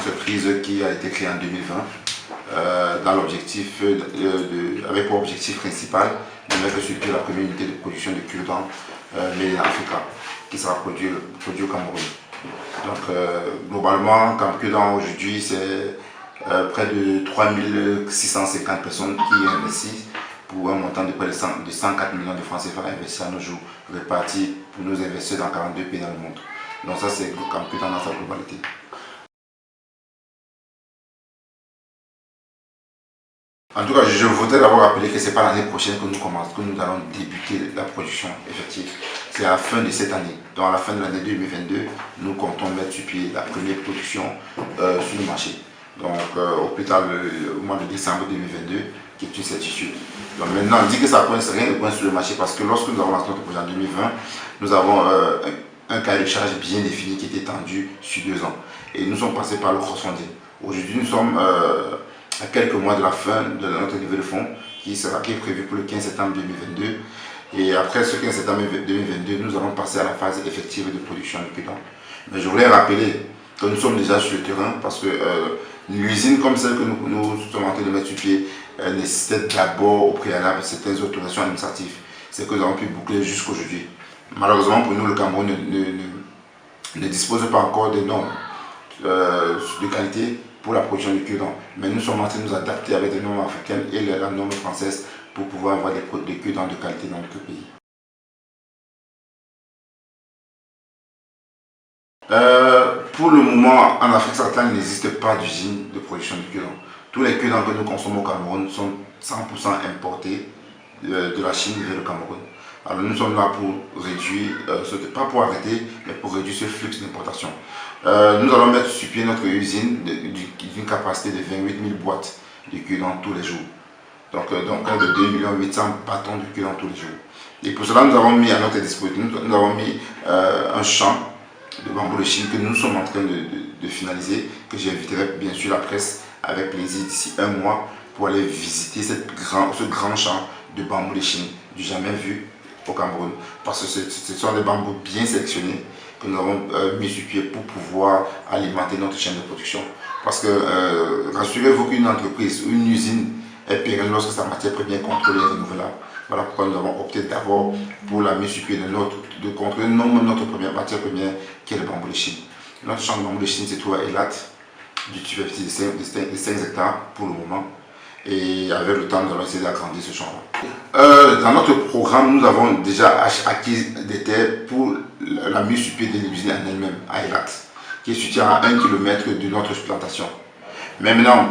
entreprise qui a été créée en 2020 dans l'objectif, avec pour objectif principal de mettre sur pied la première unité de production de cure-dents made in Africa qui sera produit au Cameroun. Donc globalement, cure-dents aujourd'hui c'est près de 3650 personnes qui investissent pour un montant de près de 104 millions de francs CFA investis à nos jours, répartis pour nos investisseurs dans 42 pays dans le monde. Donc ça c'est cure-dents dans sa globalité. En tout cas, je voudrais d'abord rappeler que ce n'est pas l'année prochaine que nous allons débuter la production effective. C'est à la fin de cette année. Donc à la fin de l'année 2022, nous comptons mettre sur pied la première production sur le marché. Donc au plus tard au mois de décembre 2022, qui est une certitude. Donc maintenant, on dit que ça coince, rien ne coince sur le marché parce que lorsque nous avons lancé notre projet en 2020, nous avons un cahier de charge bien défini qui était étendu sur 2 ans. Et nous sommes passés par le cross-funding. Aujourd'hui, nous sommes à quelques mois de la fin de notre levée de fonds qui est prévu pour le 15 septembre 2022. Et après ce 15 septembre 2022, nous allons passer à la phase effective de production de cure-dents. Mais je voulais rappeler que nous sommes déjà sur le terrain parce que l'usine comme celle que nous sommes en train de mettre sur pied nécessitait d'abord au préalable certaines autorisations administratives. C'est que nous avons pu boucler jusqu'aujourd'hui. Malheureusement pour nous, le Cameroun ne dispose pas encore des normes de qualité pour la production de cure-dents. Mais nous sommes en train de nous adapter avec les normes africaines et la norme française pour pouvoir avoir des cure-dents de qualité dans notre pays. Pour le moment, en Afrique centrale, il n'existe pas d'usine de production de cure-dents. Tous les cure-dents que nous consommons au Cameroun sont 100% importés de la Chine vers le Cameroun. Alors nous sommes là pour réduire, pas pour arrêter, mais pour réduire ce flux d'importation. Nous allons mettre sur pied notre usine d'une capacité de 28 000 boîtes de cure-dents tous les jours. Donc près de 2 800 000 bâtons de cure-dents tous les jours. Et pour cela, nous avons mis à notre disposition, nous avons mis un champ de bambou de Chine que nous sommes en train de finaliser, que j'inviterai bien sûr la presse avec plaisir d'ici 1 mois pour aller visiter ce grand champ de bambou de Chine, du jamais vu au Cameroun, parce que ce sont des bambous bien sélectionnés que nous avons mis sur pied pour pouvoir alimenter notre chaîne de production. Parce que rassurez-vous qu'une entreprise ou une usine est pérenne lorsque sa matière première contrôlée et renouvelable. Voilà pourquoi nous avons opté d'abord pour la mise sur pied de contrôler notre première matière première qui est le bambou de Chine. Notre champ de bambou de Chine se trouve à Elat, d'une superficie de 5 hectares pour le moment. Et avec le temps, nous allons essayer d'agrandir ce champ-là. Dans notre programme, nous avons déjà acquis des terres pour la mise sur pied de l'usine en elle-même, à Elat, qui est située à 1 km de notre plantation. Mais maintenant,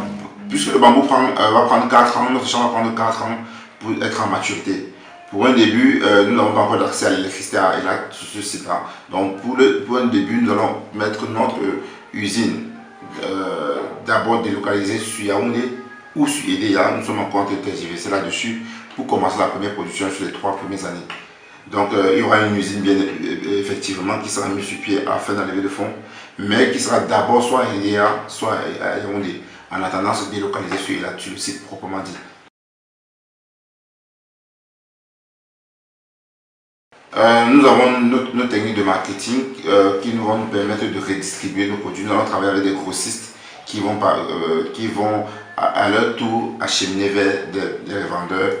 puisque le bambou va prendre 4 ans, notre champ va prendre 4 ans pour être en maturité. Pour un début, nous n'avons pas encore d'accès à l'électricité à Elat sur ce site-là. Donc pour un début, nous allons mettre notre usine d'abord délocalisée sur Yaoundé ou sur EDEA. Nous sommes encore en train de tergiverser là-dessus pour commencer la première production sur les 3 premières années. Donc il y aura une usine bien effectivement qui sera mise sur pied à la fin de la levée de fonds, mais qui sera d'abord soit à EDEA, soit à Yaoundé, en attendant de se délocaliser sur Elat, sur le site proprement dit. Nous avons nos techniques de marketing qui vont nous permettre de redistribuer nos produits. Nous allons travailler avec des grossistes qui vont à leur tour acheminer vers des vendeurs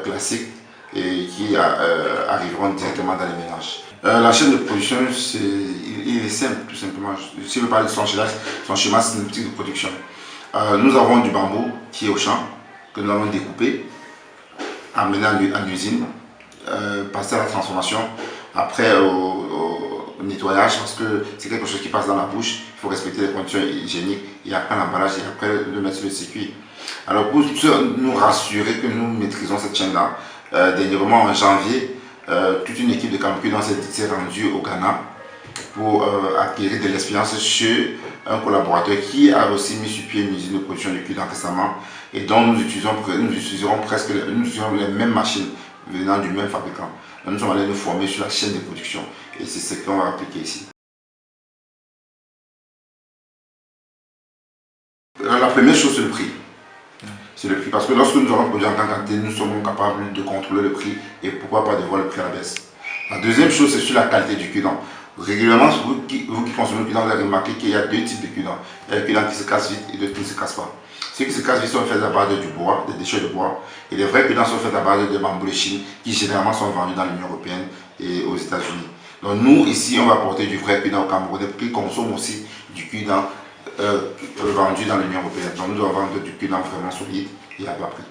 classiques et qui arriveront directement dans les ménages. La chaîne de production, il est simple, tout simplement. Si je veux parler de son schéma synoptique de production. Nous avons du bambou qui est au champ, que nous allons découper, amener en usine, passer à la transformation, après au nettoyage, parce que c'est quelque chose qui passe dans la bouche, il faut respecter les conditions hygiéniques, et après l'emballage, et après le mettre sur le circuit. Alors pour nous rassurer que nous maîtrisons cette chaîne-là, dernièrement en janvier, toute une équipe de cure-dents s'est rendue au Ghana pour acquérir de l'expérience chez un collaborateur qui a aussi mis sur pied une usine de production de cure-dents récemment, et dont nous utiliserons les mêmes machines venant du même fabricant. Nous sommes allés nous former sur la chaîne de production et c'est ce qu'on va appliquer ici. La première chose, c'est le prix. C'est le prix parce que lorsque nous allons produire en tant qu'entité, nous sommes capables de contrôler le prix et pourquoi pas de voir le prix à la baisse. La deuxième chose, c'est sur la qualité du cure-dent. Régulièrement, vous qui consommez le cul-dent, vous avez remarqué qu'il y a deux types de cul-dent. Il y a le cul-dent qui se casse vite et d'autres qui ne se cassent pas. Ceux qui se cassent vite sont faits à base du bois, des déchets de bois. Et les vrais cul-dents sont faits à base de bambous de Chine qui généralement sont vendus dans l'Union européenne et aux États-Unis. Donc nous, ici, on va apporter du vrai cul-dent au Cameroun qui consomme aussi du cul-dent vendu dans l'Union européenne. Donc nous devons vendre du cul-dent vraiment solide et à bas prix.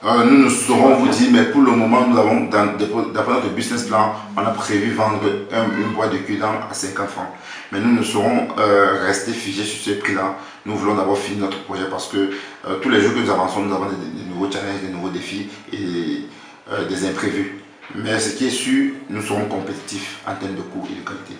Nous ne saurons vous dire, mais pour le moment, nous avons, d'après notre business plan, on a prévu vendre une boîte de cul-dent à 50 francs. Mais nous ne saurons rester figés sur ce prix-là. Nous voulons d'abord finir notre projet parce que tous les jours que nous avançons, nous avons des nouveaux challenges, des nouveaux défis et des imprévus. Mais ce qui est sûr, nous serons compétitifs en termes de coût et de qualité.